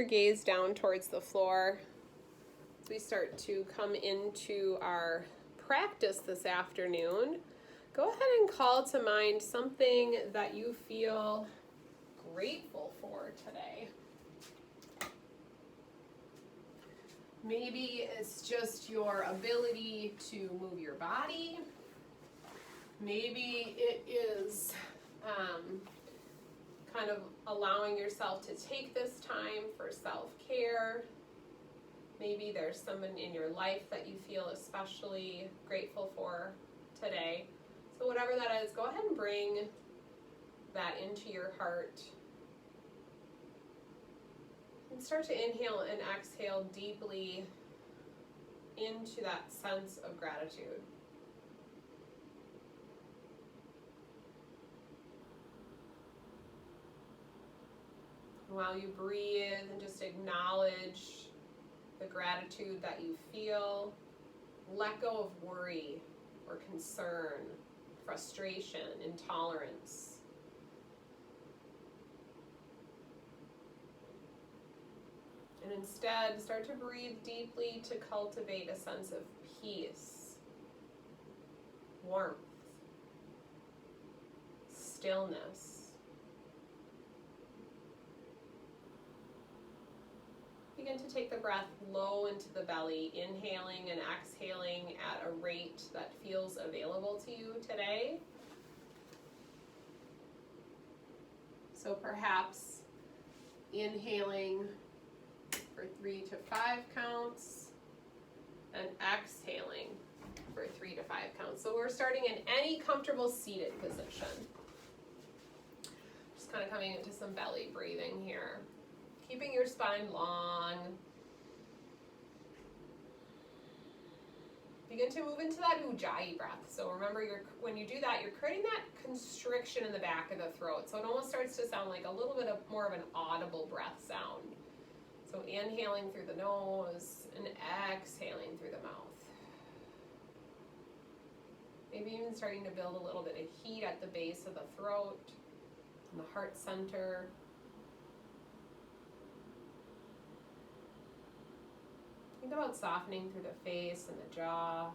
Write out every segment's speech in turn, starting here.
Your gaze down towards the floor as we start to come into our practice this afternoon. Go ahead and call to mind something that you feel grateful for today. Maybe it's just your ability to move your body. Maybe it is kind of allowing yourself to take this time for self-care. Maybe there's someone in your life that you feel especially grateful for today. So whatever that is, go ahead and bring that into your heart. And start to inhale and exhale deeply into that sense of gratitude. While you breathe, and just acknowledge the gratitude that you feel. Let go of worry or concern, frustration, intolerance. And instead, start to breathe deeply to cultivate a sense of peace, warmth, stillness. Begin to take the breath low into the belly, inhaling and exhaling at a rate that feels available to you today. So perhaps inhaling for 3 to 5 counts and exhaling for 3 to 5 counts. So we're starting in any comfortable seated position. Just kind of coming into some belly breathing here. Keeping your spine long. Begin to move into that ujjayi breath. So remember, when you do that, you're creating that constriction in the back of the throat. So it almost starts to sound like a little bit more of an audible breath sound. So inhaling through the nose and exhaling through the mouth. Maybe even starting to build a little bit of heat at the base of the throat, in the heart center. Think about softening through the face and the jaw.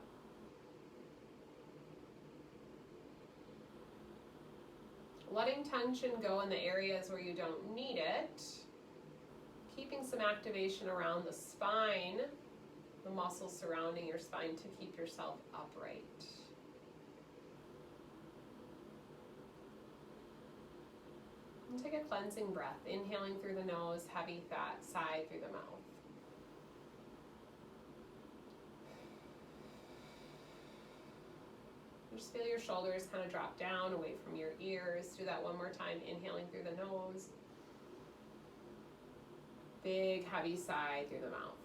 Letting tension go in the areas where you don't need it. Keeping some activation around the spine, the muscles surrounding your spine to keep yourself upright. And take a cleansing breath, inhaling through the nose, heavy fat sigh through the mouth. Just feel your shoulders kind of drop down away from your ears. Do that one more time, inhaling through the nose. Big, heavy sigh through the mouth.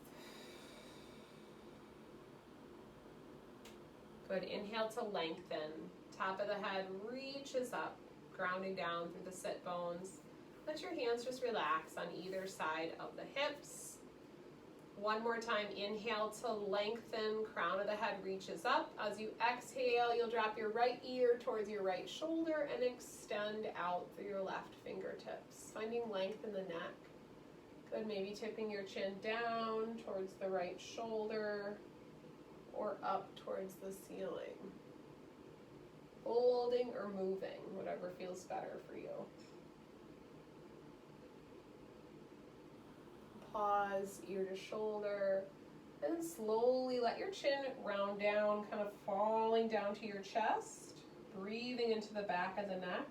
Good, inhale to lengthen. Top of the head reaches up, grounding down through the sit bones. Let your hands just relax on either side of the hips. One more time, inhale to lengthen, crown of the head reaches up. As you exhale, you'll drop your right ear towards your right shoulder and extend out through your left fingertips, finding length in the neck. Good, maybe tipping your chin down towards the right shoulder or up towards the ceiling. Holding or moving, whatever feels better for you. Pause, ear to shoulder, and slowly let your chin round down, kind of falling down to your chest, breathing into the back of the neck.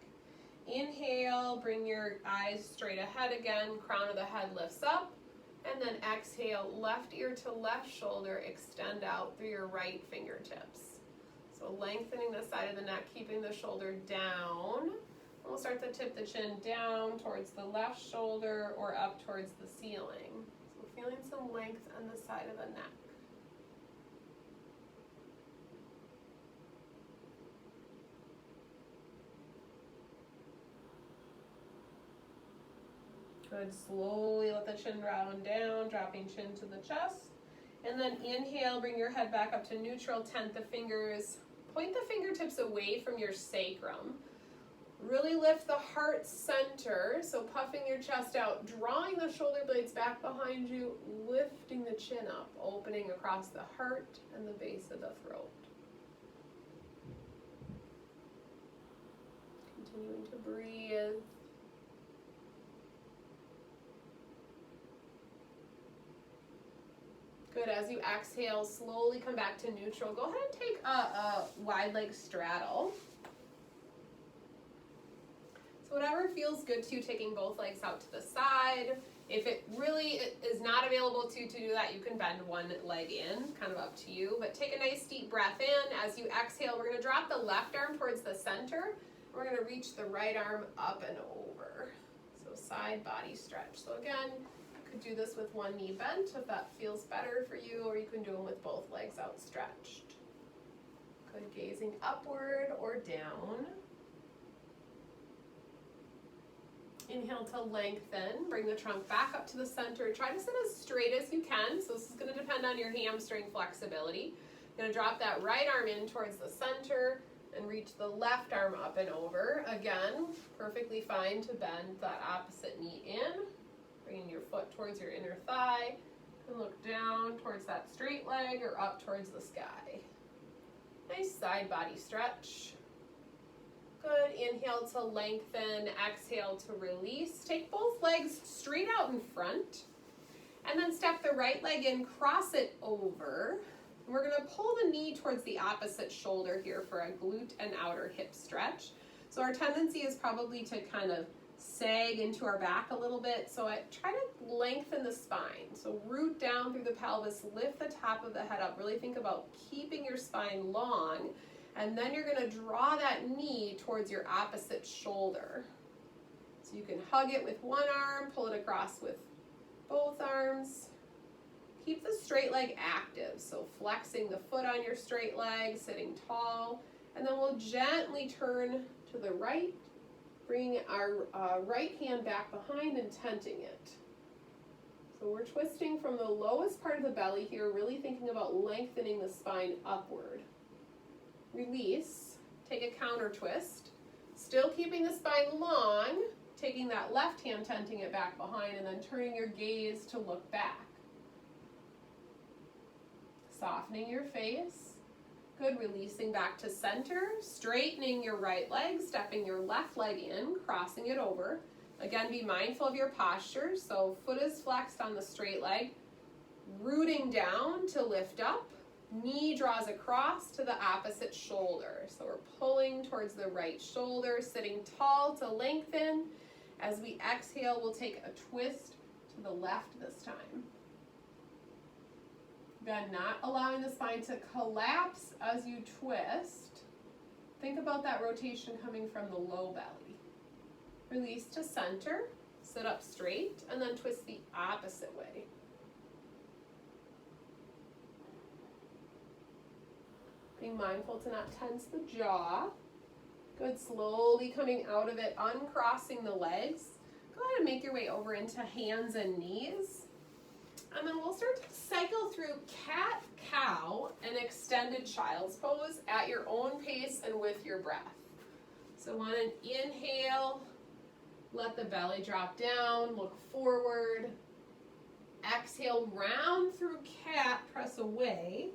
Inhale, bring your eyes straight ahead again, crown of the head lifts up, and then exhale, left ear to left shoulder, extend out through your right fingertips. So lengthening the side of the neck, keeping the shoulder down. We'll start to tip the chin down towards the left shoulder or up towards the ceiling. So feeling some length on the side of the neck. Good, slowly let the chin round down, dropping chin to the chest. And then inhale, bring your head back up to neutral, tent the fingers. Point the fingertips away from your sacrum. Really lift the heart center, so puffing your chest out, drawing the shoulder blades back behind you, lifting the chin up, opening across the heart and the base of the throat. Continuing to breathe. Good. As you exhale, slowly come back to neutral. Go ahead and take a wide leg straddle. So whatever feels good to you, taking both legs out to the side. If it really is not available to do that, you can bend one leg in, kind of up to you. But take a nice deep breath in. As you exhale, we're going to drop the left arm towards the center. We're going to reach the right arm up and over. So side body stretch. So again, you could do this with one knee bent if that feels better for you, or you can do them with both legs outstretched. Good, gazing upward or down. Inhale to lengthen, bring the trunk back up to the center. Try to sit as straight as you can. So this is going to depend on your hamstring flexibility. You're going to drop that right arm in towards the center and reach the left arm up and over. Again, perfectly fine to bend that opposite knee in, bringing your foot towards your inner thigh, and look down towards that straight leg or up towards the sky. Nice side body stretch. Good. Inhale to lengthen, exhale to release. Take both legs straight out in front, and then step the right leg in, cross it over. We're going to pull the knee towards the opposite shoulder here for a glute and outer hip stretch. So our tendency is probably to kind of sag into our back a little bit. So try to lengthen the spine. So root down through the pelvis, lift the top of the head up. Really think about keeping your spine long. And then you're going to draw that knee towards your opposite shoulder. So you can hug it with one arm, pull it across with both arms. Keep the straight leg active, so flexing the foot on your straight leg, sitting tall. And then we'll gently turn to the right, bringing our right hand back behind and tenting it. So we're twisting from the lowest part of the belly here, really thinking about lengthening the spine upward. Release, take a counter twist, still keeping the spine long, taking that left hand, tenting it back behind, and then turning your gaze to look back. Softening your face. Good, releasing back to center, straightening your right leg, stepping your left leg in, crossing it over. Again, be mindful of your posture, so foot is flexed on the straight leg, rooting down to lift up. Knee draws across to the opposite shoulder. So we're pulling towards the right shoulder, sitting tall to lengthen. As we exhale, we'll take a twist to the left this time. Again, not allowing the spine to collapse as you twist. Think about that rotation coming from the low belly. Release to center, sit up straight, and then twist the opposite way. Being mindful to not tense the jaw. Good, slowly coming out of it, uncrossing the legs. Go ahead and make your way over into hands and knees. And then we'll start to cycle through cat, cow, and extended child's pose at your own pace and with your breath. So on an inhale, let the belly drop down, look forward. Exhale, round through cat, press away.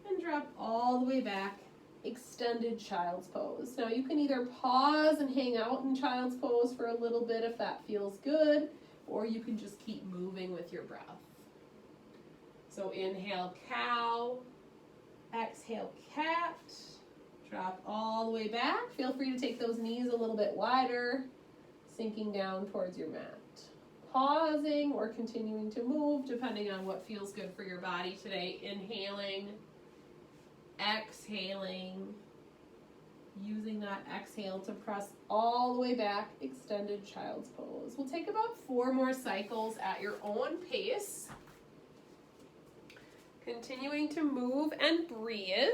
And drop all the way back, extended child's pose. Now you can either pause and hang out in child's pose for a little bit if that feels good, or you can just keep moving with your breath. So inhale, cow, exhale, cat, drop all the way back. Feel free to take those knees a little bit wider, sinking down towards your mat. Pausing or continuing to move depending on what feels good for your body today. Inhaling, exhaling, using that exhale to press all the way back, extended child's pose. We'll take about 4 more cycles at your own pace. Continuing to move and breathe.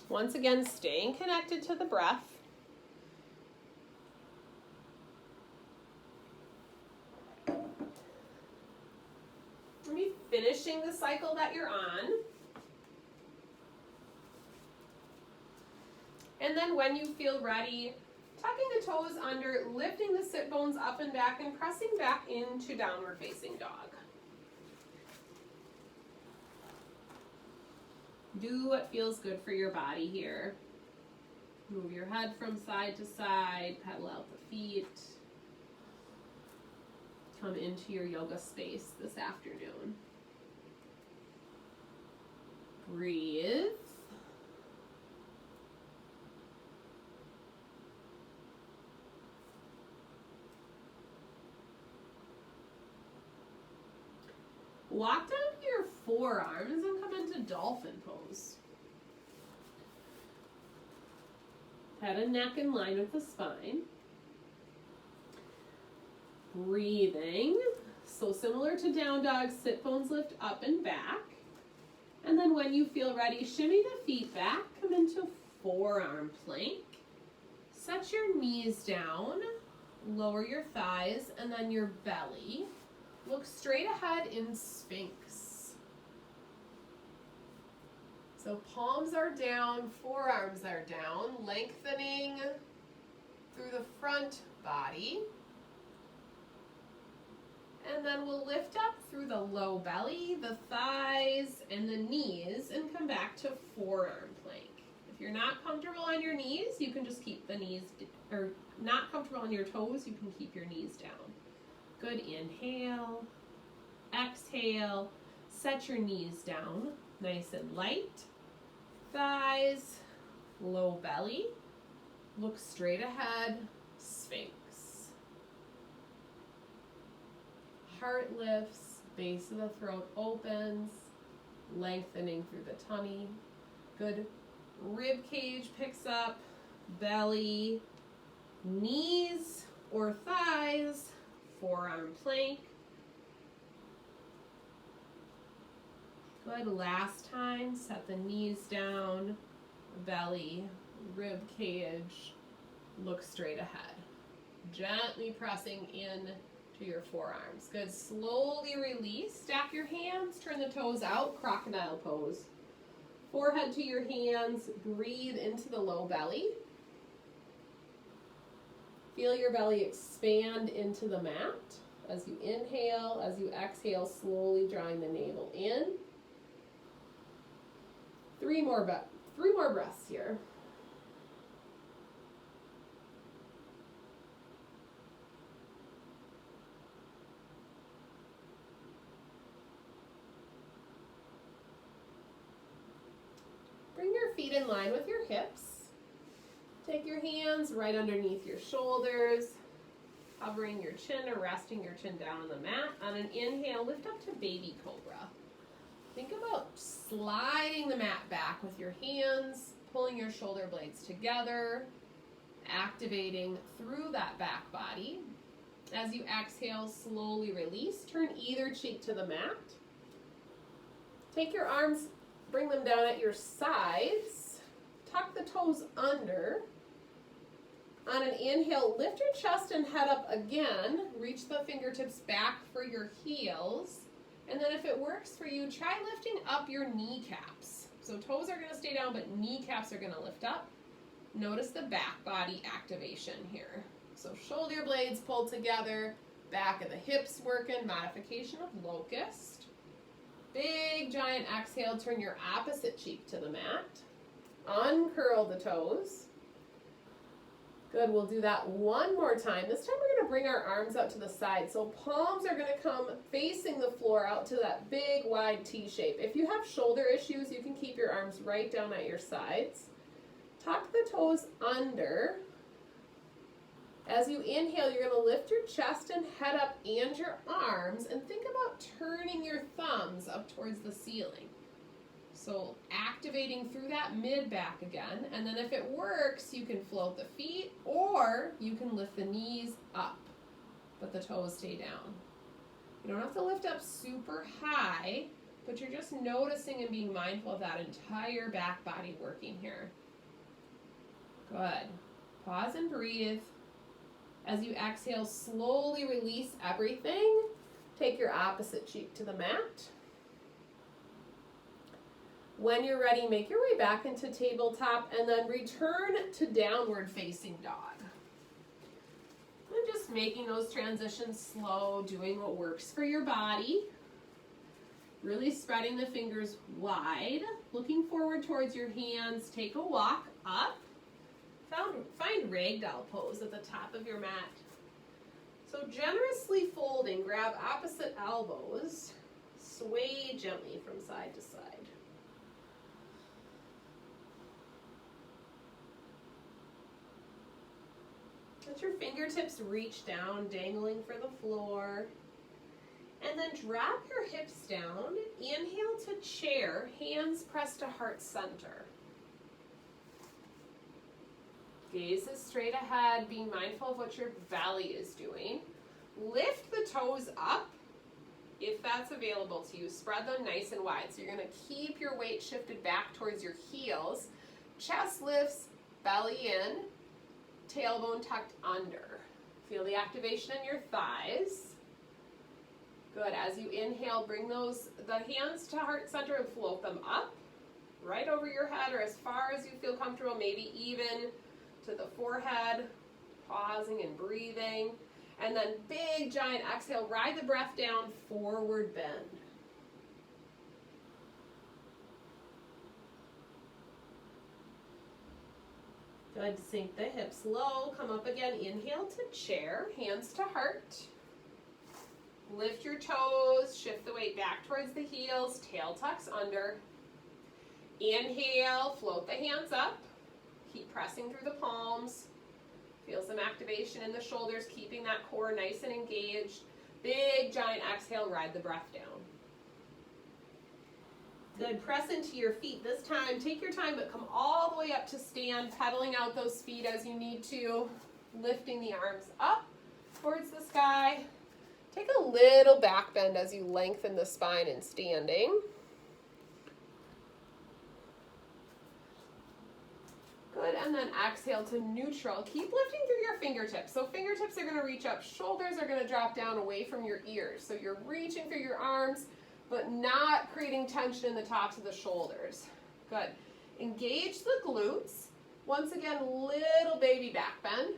Once again, staying connected to the breath. Maybe finishing the cycle that you're on. And then when you feel ready, tucking the toes under, lifting the sit bones up and back, and pressing back into downward facing dog. Do what feels good for your body here. Move your head from side to side, pedal out the feet. Come into your yoga space this afternoon. Breathe. Walk down to your forearms and come into dolphin pose. Head and neck in line with the spine. Breathing. So similar to down dog, sit bones lift up and back. And then when you feel ready, shimmy the feet back, come into forearm plank. Set your knees down, lower your thighs, and then your belly. Look straight ahead in Sphinx. So palms are down, forearms are down, lengthening through the front body. And then we'll lift up through the low belly, the thighs, and the knees, and come back to forearm plank. If you're not comfortable on your knees, you can just keep the knees, or not comfortable on your toes, you can keep your knees down. Good, inhale, exhale, set your knees down, nice and light. Thighs, low belly, look straight ahead, Sphinx. Heart lifts, base of the throat opens, lengthening through the tummy. Good. Rib cage picks up, belly, knees or thighs, forearm plank. Good. Last time, set the knees down, belly, rib cage, look straight ahead. Gently pressing in to your forearms. Good. Slowly release. Stack your hands, turn the toes out, crocodile pose. Forehead to your hands, breathe into the low belly. Feel your belly expand into the mat. As you inhale, as you exhale, slowly drawing the navel in. Three more breaths here. Bring your feet in line with your hips. Take your hands right underneath your shoulders, hovering your chin or resting your chin down on the mat. On an inhale, lift up to baby cobra. Think about sliding the mat back with your hands, pulling your shoulder blades together, activating through that back body. As you exhale, slowly release. Turn either cheek to the mat. Take your arms, bring them down at your sides. Tuck the toes under. On an inhale, lift your chest and head up again. Reach the fingertips back for your heels. And then if it works for you, try lifting up your kneecaps. So toes are going to stay down, but kneecaps are going to lift up. Notice the back body activation here. So shoulder blades pulled together, back of the hips working, modification of locust. Big giant exhale, turn your opposite cheek to the mat. Uncurl the toes. Good, we'll do that one more time. This time we're going to bring our arms out to the side. So palms are going to come facing the floor out to that big wide T shape. If you have shoulder issues, you can keep your arms right down at your sides. Tuck the toes under. As you inhale, you're going to lift your chest and head up and your arms, and think about turning your thumbs up towards the ceiling. So activating through that mid-back again, and then if it works, you can float the feet, or you can lift the knees up, but the toes stay down. You don't have to lift up super high. But you're just noticing and being mindful of that entire back body working here. Good. Pause and breathe. As you exhale, slowly release everything. Take your opposite cheek to the mat. When you're ready, make your way back into tabletop and then return to downward facing dog. And just making those transitions slow, doing what works for your body. Really spreading the fingers wide, looking forward towards your hands. Take a walk up. Find ragdoll pose at the top of your mat. So generously folding, grab opposite elbows, sway gently from side to side. Let your fingertips reach down, dangling for the floor. And then drop your hips down. Inhale to chair, hands pressed to heart center. Gaze is straight ahead, being mindful of what your belly is doing. Lift the toes up, if that's available to you. Spread them nice and wide. So you're going to keep your weight shifted back towards your heels. Chest lifts, belly in, tailbone tucked under. Feel the activation in your thighs. Good. As you inhale, bring the hands to heart center and float them up, right over your head or as far as you feel comfortable, maybe even to the forehead, pausing and breathing. And then big giant exhale, ride the breath down, forward bend. Good, sink the hips low, come up again, inhale to chair, hands to heart. Lift your toes, shift the weight back towards the heels, tail tucks under. Inhale, float the hands up. Keep pressing through the palms. Feel some activation in the shoulders, keeping that core nice and engaged. Big giant exhale, ride the breath down. Good, press into your feet this time. Take your time, but come all the way up to stand, pedaling out those feet as you need to. Lifting the arms up towards the sky. Take a little back bend as you lengthen the spine in standing. Good, and then exhale to neutral. Keep lifting through your fingertips. So fingertips are going to reach up, shoulders are going to drop down away from your ears. So you're reaching through your arms, but not creating tension in the tops of the shoulders. Good. Engage the glutes. Once again, little baby back bend.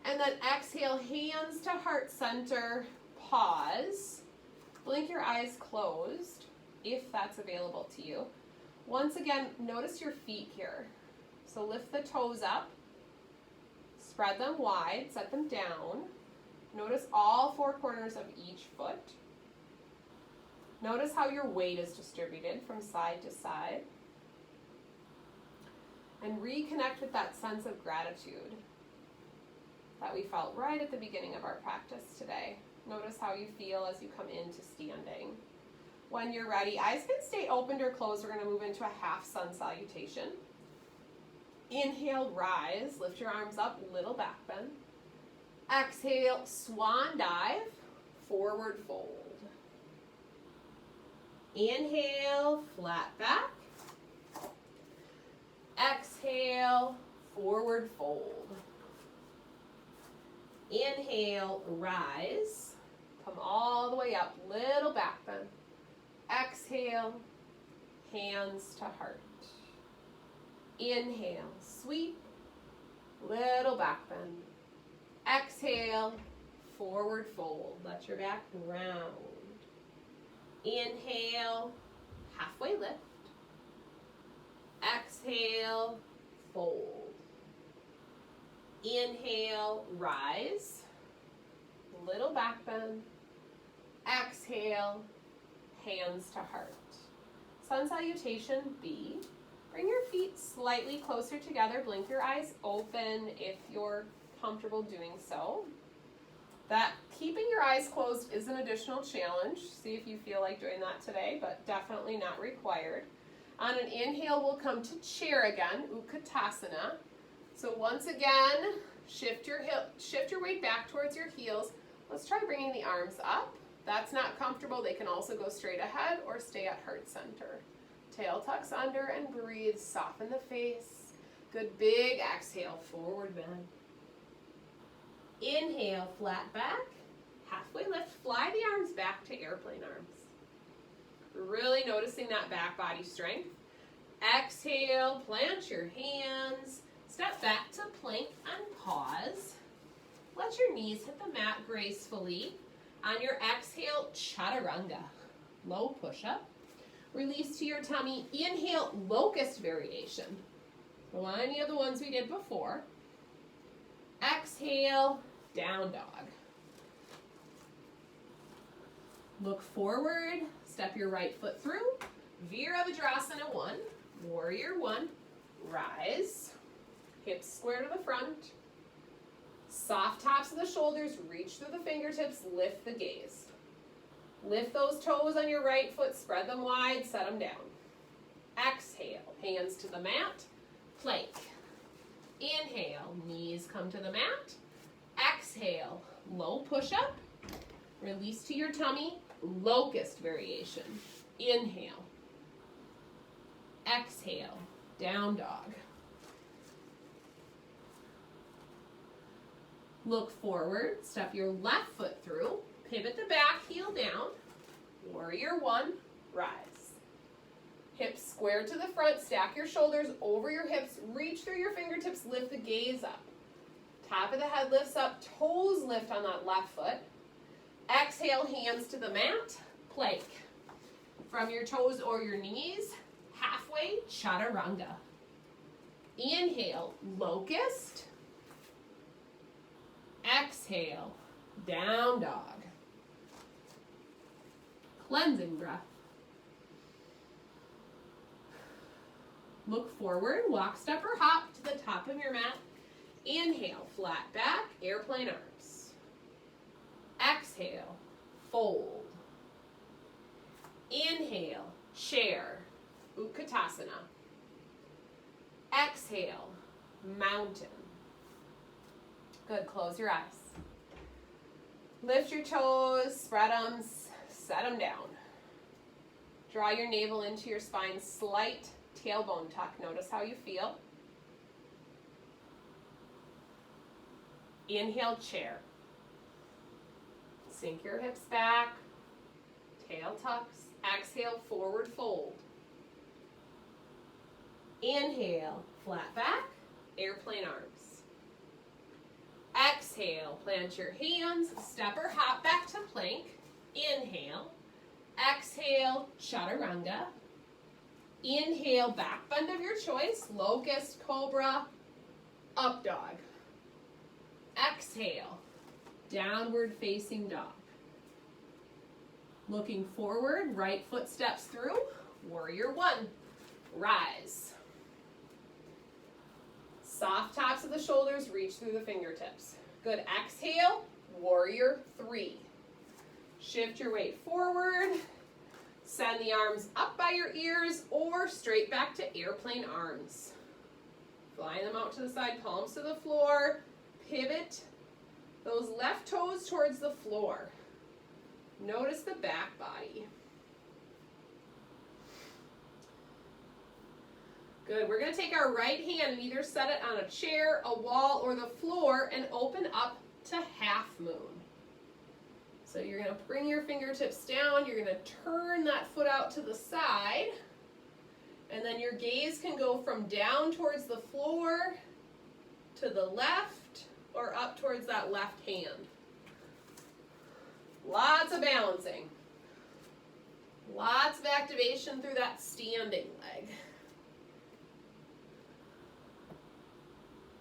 And then exhale, hands to heart center, pause. Blink your eyes closed, if that's available to you. Once again, notice your feet here. So lift the toes up, spread them wide, set them down. Notice all four corners of each foot. Notice how your weight is distributed from side to side. And reconnect with that sense of gratitude that we felt right at the beginning of our practice today. Notice how you feel as you come into standing. When you're ready, eyes can stay opened or closed. We're going to move into a half sun salutation. Inhale, rise, lift your arms up, little back bend. Exhale, swan dive, forward fold. Inhale, flat back. Exhale, forward fold. Inhale, rise. Come all the way up, little back bend. Exhale, hands to heart. Inhale, sweep, little back bend. Exhale, forward fold. Let your back round. Inhale, halfway lift. Exhale, fold. Inhale, rise. Little back bend. Exhale, hands to heart. Sun salutation B. Bring your feet slightly closer together. Blink your eyes open if you're comfortable doing so. That keeping your eyes closed is an additional challenge. See if you feel like doing that today, but definitely not required. On an inhale, we'll come to chair again, Utkatasana. So once again, shift your weight back towards your heels. Let's try bringing the arms up. that's not comfortable, they can also go straight ahead or stay at heart center. Tail tucks under and breathe, soften the face. Good, big exhale, forward bend. Inhale, flat back, halfway lift, fly the arms back to airplane arms. Really noticing that back body strength. Exhale, plant your hands, step back to plank and pause. Let your knees hit the mat gracefully. On your exhale, chaturanga, low push-up. Release to your tummy. Inhale, locust variation. So any of the ones we did before. Exhale, down dog. Look forward, step your right foot through. Virabhadrasana 1, warrior 1, rise. Hips square to the front. Soft tops of the shoulders, reach through the fingertips, lift the gaze. Lift those toes on your right foot, spread them wide, set them down. Exhale, hands to the mat, plank. Inhale, knees come to the mat. Exhale, low push-up. Release to your tummy, locust variation. Inhale. Exhale, down dog. Look forward, step your left foot through, pivot the back heel down, warrior 1, rise. Hips square to the front, stack your shoulders over your hips, reach through your fingertips, lift the gaze up. Top of the head lifts up, toes lift on that left foot. Exhale, hands to the mat, plank. From your toes or your knees, halfway, chaturanga. Inhale, locust. Exhale, down dog. Cleansing breath. Look forward, walk, step, or hop to the top of your mat. Inhale, flat back, airplane arms. Exhale, fold. Inhale, chair, Utkatasana. Exhale, mountain. Good, close your eyes. Lift your toes, spread them, set them down. Draw your navel into your spine, slight tailbone tuck. Notice how you feel. Inhale, chair. Sink your hips back, tail tucks. Exhale, forward fold. Inhale, flat back, airplane arms. Exhale, plant your hands, step or hop back to plank. Inhale. Exhale, chaturanga. Inhale, back bend of your choice, locust, cobra, up dog. Exhale, downward facing dog. Looking forward, right foot steps through, warrior 1, rise. Soft tops of the shoulders, reach through the fingertips. Good, exhale, warrior 3. Shift your weight forward, send the arms up by your ears or straight back to airplane arms. Flying them out to the side, palms to the floor, pivot those left toes towards the floor. Notice the back body. Good, we're going to take our right hand and either set it on a chair, a wall, or the floor and open up to half moon. So you're going to bring your fingertips down, you're going to turn that foot out to the side, and then your gaze can go from down towards the floor to the left or up towards that left hand. Lots of balancing. Lots of activation through that standing leg.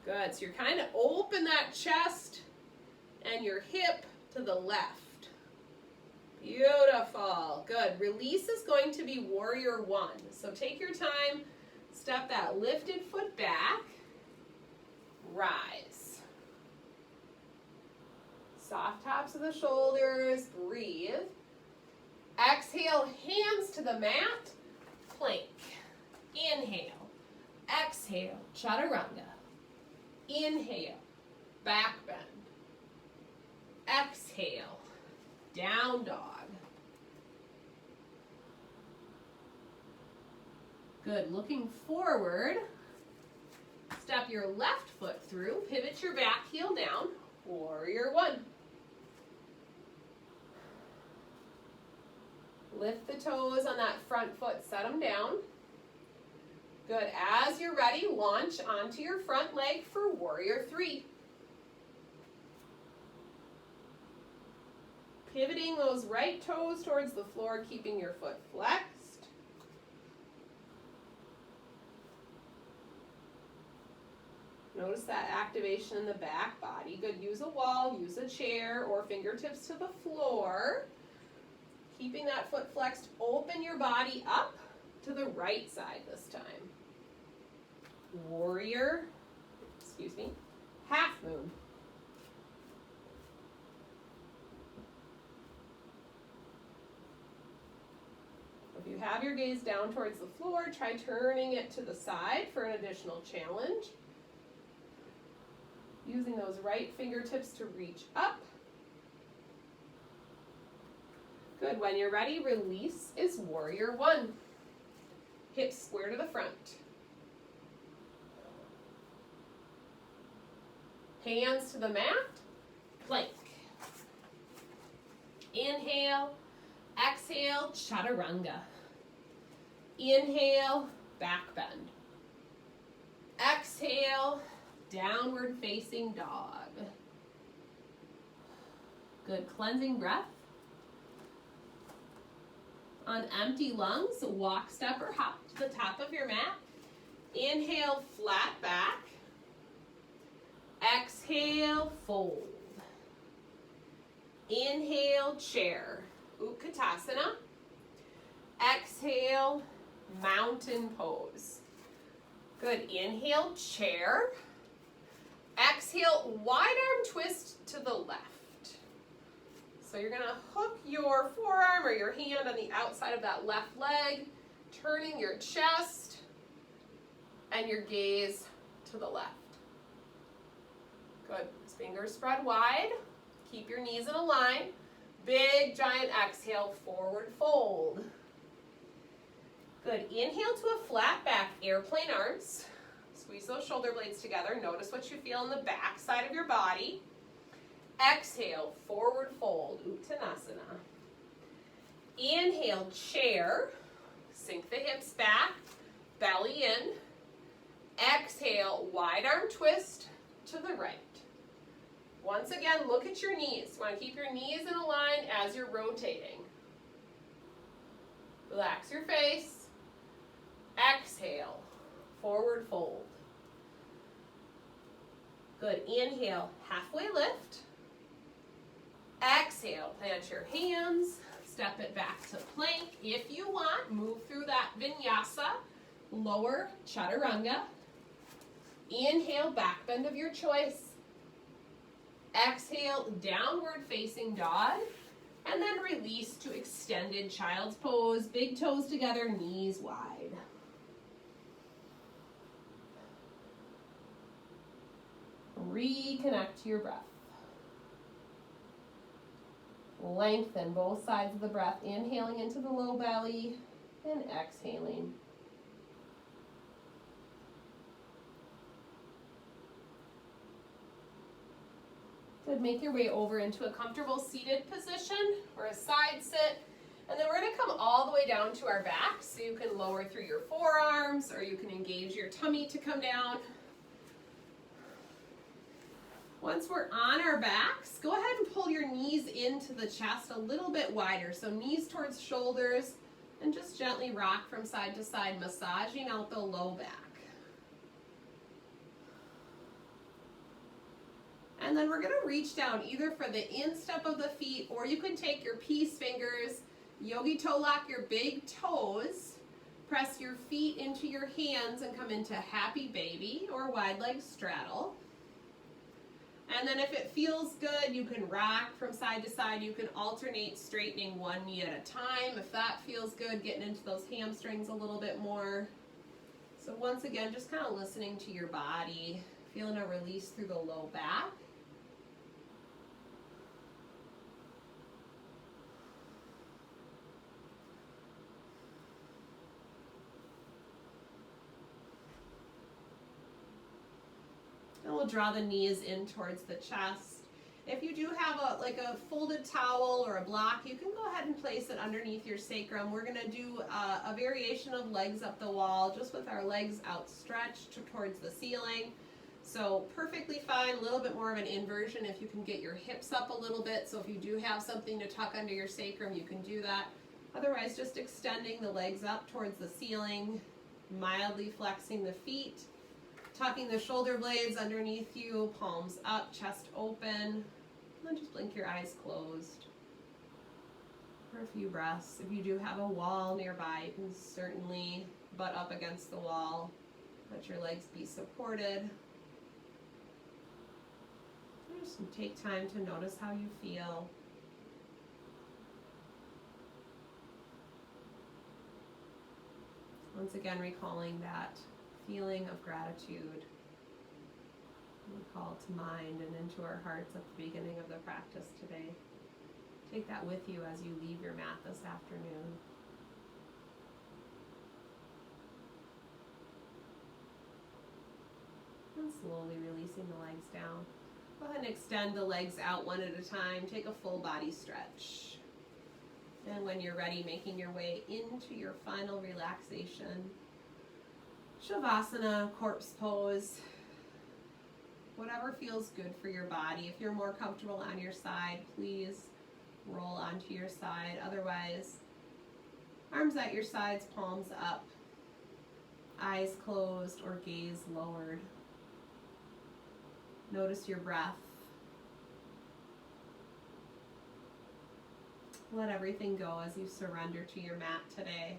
Good, so you're kind of open that chest and your hip to the left. Beautiful, good. Release is going to be warrior 1. So take your time, step that lifted foot back, rise. Soft tops of the shoulders, breathe. Exhale, hands to the mat, plank. Inhale, exhale, chaturanga. Inhale, back bend. Exhale, down dog. Good, looking forward. Step your left foot through, pivot your back heel down, warrior one. Lift the toes on that front foot, set them down. Good, as you're ready, launch onto your front leg for warrior three. Pivoting those right toes towards the floor, keeping your foot flexed. Notice that activation in the back body. Good, use a wall, use a chair, or fingertips to the floor. Keeping that foot flexed, open your body up to the right side this time. Warrior, half moon. If you have your gaze down towards the floor, try turning it to the side for an additional challenge. Using those right fingertips to reach up. Good, when you're ready, release is warrior one. Hips square to the front. Hands to the mat, plank. Inhale, exhale, chaturanga. Inhale, back bend. Exhale, downward facing dog. Good, cleansing breath. On empty lungs, walk, step, or hop to the top of your mat. Inhale, flat back. Exhale, fold. Inhale, chair, Utkatasana. Exhale, mountain pose. Good, inhale, chair. Exhale, wide arm twist to the left. So you're gonna hook your forearm or your hand on the outside of that left leg, turning your chest and your gaze to the left. Good, fingers spread wide. Keep your knees in a line. Big giant exhale, forward fold. Good, inhale to a flat back, airplane arms. Squeeze those shoulder blades together. Notice what you feel in the back side of your body. Exhale, forward fold, Uttanasana. Inhale, chair. Sink the hips back, belly in. Exhale, wide arm twist to the right. Once again, look at your knees. You want to keep your knees in a line as you're rotating. Relax your face. Exhale, forward fold. Good, inhale, halfway lift. Exhale, plant your hands, step it back to plank. If you want, move through that vinyasa, lower chaturanga. Inhale, back bend of your choice. Exhale, downward facing dog. And then release to extended child's pose. Big toes together, knees wide. Reconnect to your breath. Lengthen both sides of the breath, inhaling into the low belly and exhaling. Good, make your way over into a comfortable seated position or a side sit. And then we're gonna come all the way down to our back, so you can lower through your forearms or you can engage your tummy to come down. Once we're on our backs, go ahead and pull your knees into the chest a little bit wider. So knees towards shoulders, and just gently rock from side to side, massaging out the low back. And then we're gonna reach down either for the instep of the feet, or you can take your peace fingers, yogi toe lock your big toes, press your feet into your hands and come into happy baby or wide leg straddle. And then if it feels good, you can rock from side to side. You can alternate straightening one knee at a time. If that feels good, getting into those hamstrings a little bit more. So once again, just kind of listening to your body, feeling a release through the low back. Then we'll draw the knees in towards the chest. If you do have a folded towel or a block, you can go ahead and place it underneath your sacrum. We're going to do a variation of legs up the wall, just with our legs outstretched towards the ceiling. So perfectly fine, a little bit more of an inversion if you can get your hips up a little bit. So if you do have something to tuck under your sacrum, you can do that. Otherwise, just extending the legs up towards the ceiling, mildly flexing the feet, tucking the shoulder blades underneath you, palms up, chest open. And then just blink your eyes closed for a few breaths. If you do have a wall nearby, you can certainly butt up against the wall. Let your legs be supported. Just take time to notice how you feel. Once again, recalling that feeling of gratitude. We call to mind and into our hearts at the beginning of the practice today. Take that with you as you leave your mat this afternoon. And slowly releasing the legs down. Go ahead and extend the legs out one at a time. Take a full body stretch. And when you're ready, making your way into your final relaxation. Shavasana, corpse pose. Whatever feels good for your body. If you're more comfortable on your side, please roll onto your side. Otherwise, arms at your sides, palms up, eyes closed or gaze lowered. Notice your breath. Let everything go as you surrender to your mat today.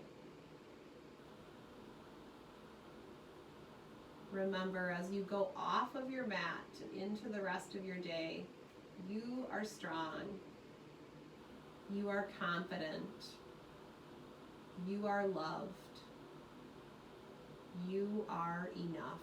Remember, as you go off of your mat into the rest of your day, you are strong. You are confident. You are loved. You are enough.